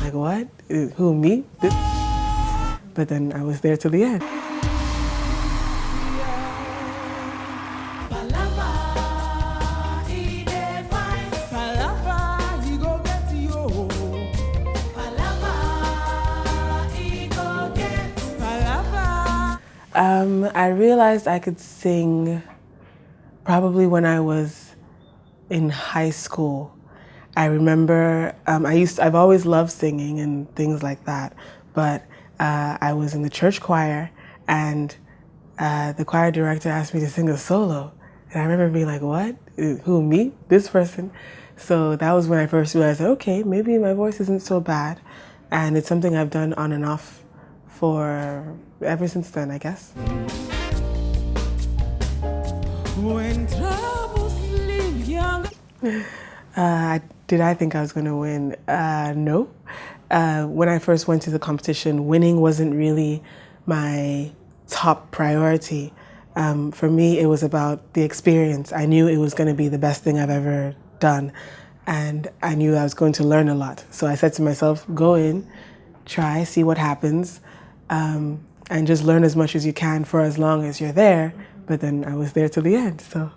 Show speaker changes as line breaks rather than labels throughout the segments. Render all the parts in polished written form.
Like, what? Who, me? But then I was there till the end. I realized I could sing probably when I was in high school. I remember I've always loved singing and things like that, but I was in the church choir, and the choir director asked me to sing a solo, and I remember being like, "What? Who, me? This person?" So that was when I first realized, okay, maybe my voice isn't so bad, and it's something I've done on and off for ever since then, I guess. When troubles leave young. Did I think I was going to win? No. When I first went to the competition, winning wasn't really my top priority. For me, it was about the experience. I knew it was going to be the best thing I've ever done, and I knew I was going to learn a lot. So I said to myself, go in, try, see what happens, and just learn as much as you can for as long as you're there. But then I was there till the end, so.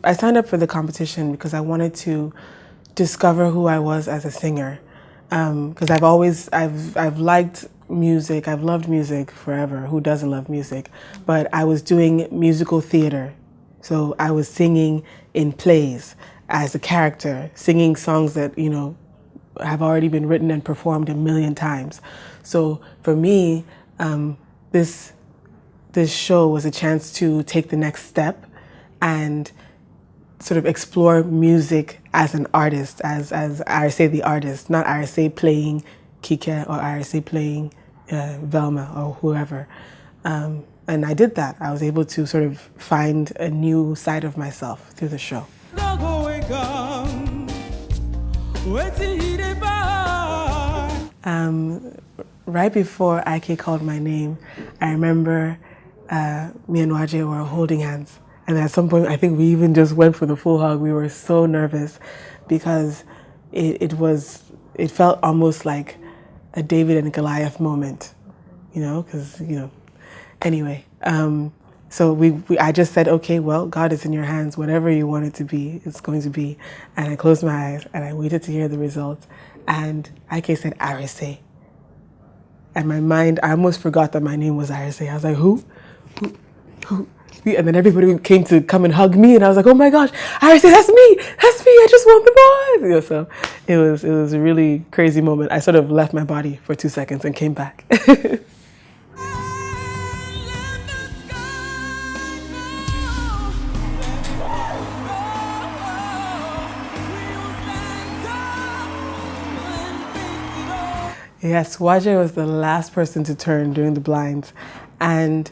I signed up for the competition because I wanted to discover who I was as a singer. Because I've liked music, I've loved music forever. Who doesn't love music? But I was doing musical theater. So I was singing in plays as a character, singing songs that, have already been written and performed a million times. So for me, this show was a chance to take the next step and sort of explore music as an artist, as RSA the artist, not RSA playing Kike or RSA playing Velma or whoever. And I did that. I was able to sort of find a new side of myself through the show. Right before Ike called my name, I remember me and Waje were holding hands. And at some point, I think we even just went for the full hug. We were so nervous because it felt almost like a David and Goliath moment, because, anyway. So I just said, okay, well, God is in your hands. Whatever you want it to be, it's going to be. And I closed my eyes and I waited to hear the results. And Ike said, RSA. And my mind, I almost forgot that my name was RSA. I was like, who? And then everybody came to come and hug me, and I was like, oh my gosh, RSA, that's me, I just won the prize. So it was a really crazy moment. I sort of left my body for 2 seconds and came back. Yes, Waje was the last person to turn during the blinds, and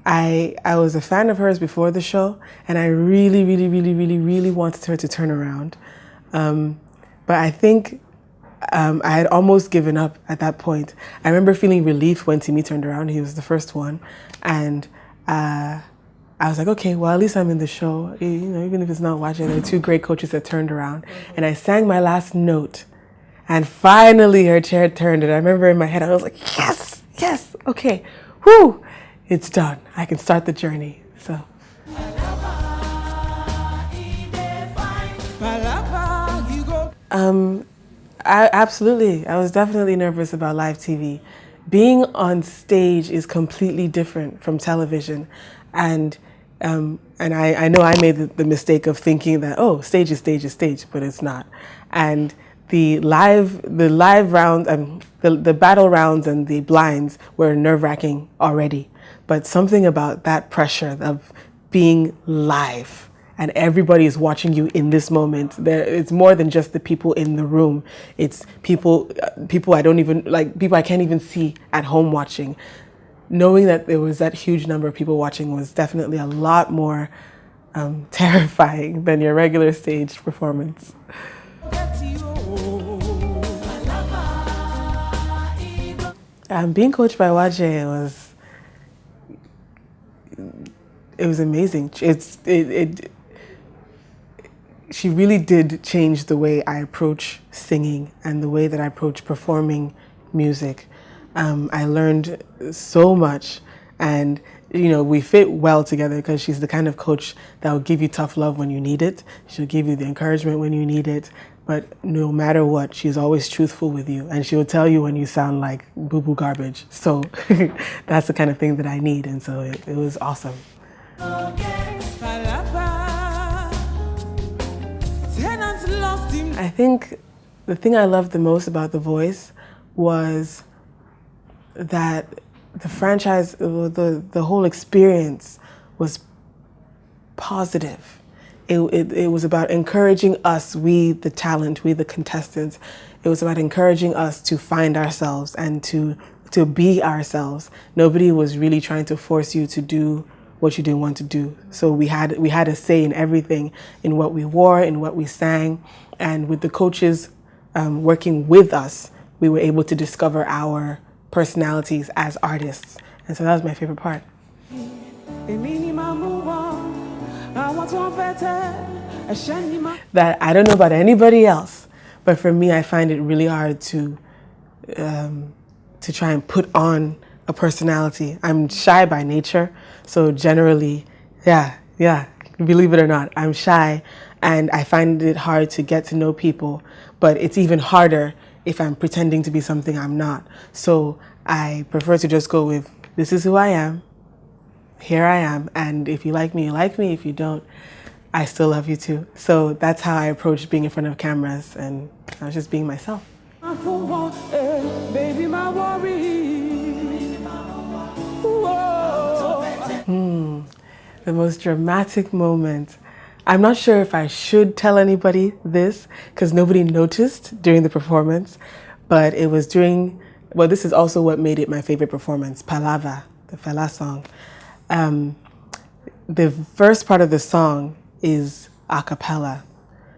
I was a fan of hers before the show, and I really, really, really, really, really wanted her to turn around. But I think I had almost given up at that point. I remember feeling relief when Timmy turned around. He was the first one, and I was like, okay, well, at least I'm in the show. Even if it's not Waje, there are two great coaches that turned around, and I sang my last note. And finally her chair turned, and I remember in my head, I was like, yes, okay, whoo, it's done. I can start the journey, so. Absolutely, I was definitely nervous about live TV. Being on stage is completely different from television, and I know I made the mistake of thinking that, oh, stage is stage, but it's not. And the live rounds, the battle rounds and the blinds were nerve-wracking already. But something about that pressure of being live and everybody is watching you in this moment. It's more than just the people in the room. It's people I don't even, people I can't even see at home watching. Knowing that there was that huge number of people watching was definitely a lot more terrifying than your regular stage performance. Being coached by Waje was amazing. She really did change the way I approach singing and the way that I approach performing music. I learned so much, and we fit well together because she's the kind of coach that will give you tough love when you need it. She'll give you the encouragement when you need it. But no matter what, she's always truthful with you, and she'll tell you when you sound like boo-boo garbage. So that's the kind of thing that I need, and so it was awesome. I think the thing I loved the most about The Voice was that the franchise, the whole experience was positive. It was about encouraging us, we the talent, we the contestants. It was about encouraging us to find ourselves and to be ourselves. Nobody was really trying to force you to do what you didn't want to do. So we had a say in everything, in what we wore, in what we sang, and with the coaches working with us, we were able to discover our personalities as artists. And so that was my favorite part. That I don't know about anybody else, but for me, I find it really hard to try and put on a personality. I'm shy by nature, so generally, yeah, believe it or not, I'm shy, and I find it hard to get to know people, but it's even harder if I'm pretending to be something I'm not. So I prefer to just go with, this is who I am, here I am, and if you like me, you like me. If you don't, I still love you too. So that's how I approach being in front of cameras, and I was just being myself. The most dramatic moment. I'm not sure if I should tell anybody this because nobody noticed during the performance, but it was during, well, this is also what made it my favorite performance, Palava, the Fela song. The first part of the song is a cappella.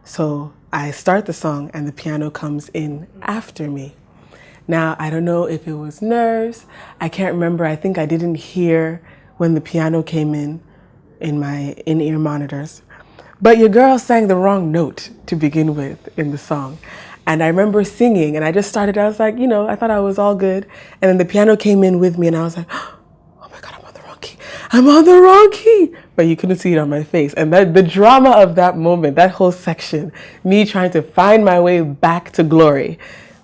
So I start the song and the piano comes in after me. Now, I don't know if it was nerves. I can't remember. I think I didn't hear when the piano came in my in-ear monitors. But your girl sang the wrong note to begin with in the song. And I remember singing and I just started, I was like, I thought I was all good. And then the piano came in with me and I was like, oh my God, I'm on the wrong key. I'm on the wrong key. But you couldn't see it on my face. And the drama of that moment, that whole section, me trying to find my way back to glory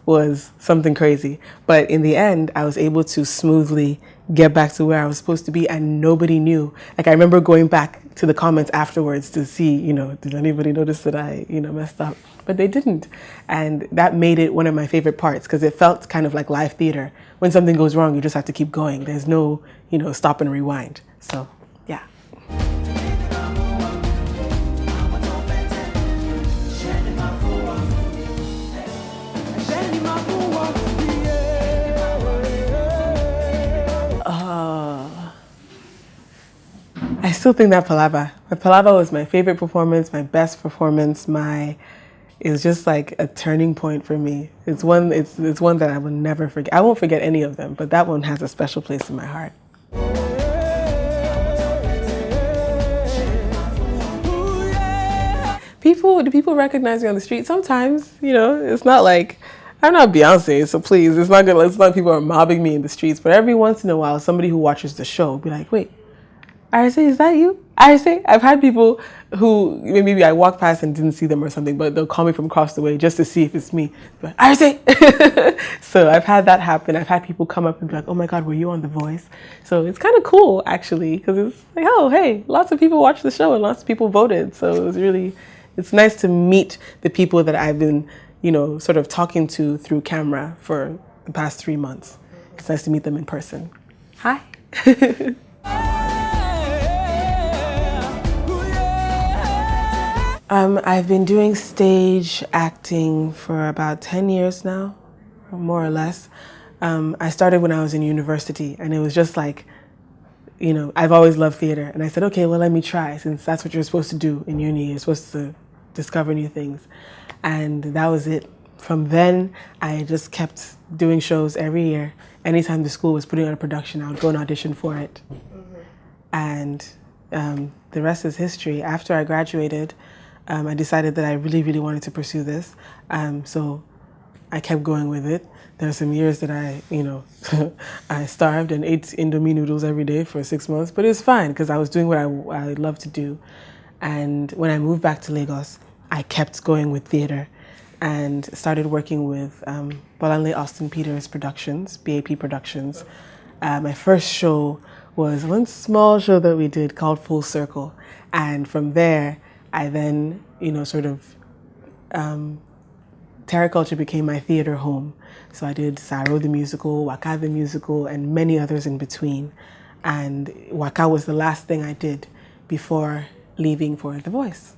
was something crazy. But in the end, I was able to smoothly get back to where I was supposed to be and nobody knew. Like I remember going back to the comments afterwards to see, did anybody notice that I, messed up? But they didn't. And that made it one of my favorite parts because it felt kind of like live theater. When something goes wrong, you just have to keep going. There's no, stop and rewind. So, yeah. I still think that Palava was my favorite performance, my best performance. It was just like a turning point for me. It's one that I will never forget. I won't forget any of them, but that one has a special place in my heart. Do people recognize me on the street? Sometimes, it's not like, I'm not Beyonce, so please, it's not like people are mobbing me in the streets, but every once in a while, somebody who watches the show will be like, wait, Arce, is that you? Arce? I've had people who, maybe I walk past and didn't see them or something, but they'll call me from across the way just to see if it's me. But Arce! So I've had that happen. I've had people come up and be like, oh my God, were you on The Voice? So it's kind of cool, actually, because it's like, oh, hey, lots of people watched the show and lots of people voted. So it's nice to meet the people that I've been, sort of talking to through camera for the past 3 months. It's nice to meet them in person. Hi. I've been doing stage acting for about 10 years now, more or less. I started when I was in university and it was just like, I've always loved theater. And I said, okay, well, let me try since that's what you're supposed to do in uni. You're supposed to discover new things. And that was it. From then, I just kept doing shows every year anytime the school was putting on a production, I would go and audition for it. And the rest is history. After I graduated, I decided that I really, really wanted to pursue this. So I kept going with it. There were some years that I starved and ate Indomie noodles every day for 6 months, but it was fine because I was doing what I love to do. And when I moved back to Lagos, I kept going with theater and started working with Bolanle Austin Peters Productions, BAP Productions. My first show was one small show that we did called Full Circle. And from there, I then, Terraculture became my theater home. So I did Saro the musical, Waka the musical, and many others in between. And Waka was the last thing I did before leaving for The Voice.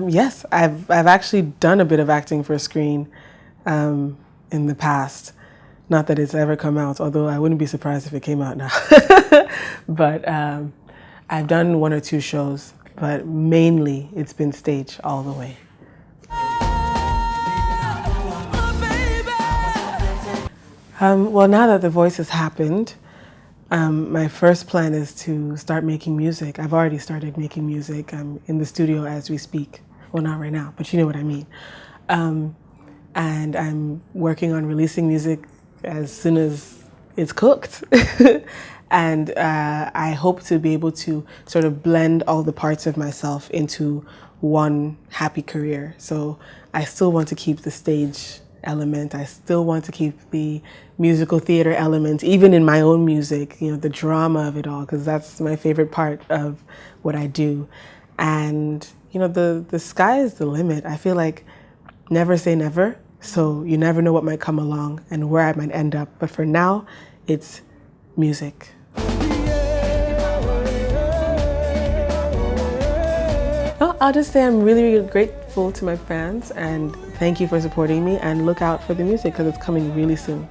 Yes, I've actually done a bit of acting for screen in the past. Not that it's ever come out, although I wouldn't be surprised if it came out now. But I've done 1 or 2 shows, but mainly it's been stage all the way. Well, now that The Voice has happened, my first plan is to start making music. I've already started making music. I'm in the studio as we speak. Well, not right now, but you know what I mean. And I'm working on releasing music as soon as it's cooked. And I hope to be able to sort of blend all the parts of myself into one happy career. So I still want to keep the stage element. I still want to keep the musical theater element, even in my own music, the drama of it all, because that's my favorite part of what I do. And, the sky is the limit. I feel like never say never. So you never know what might come along and where I might end up. But for now, it's music. Well, I'll just say I'm really, really grateful to my fans and thank you for supporting me, and look out for the music because it's coming really soon.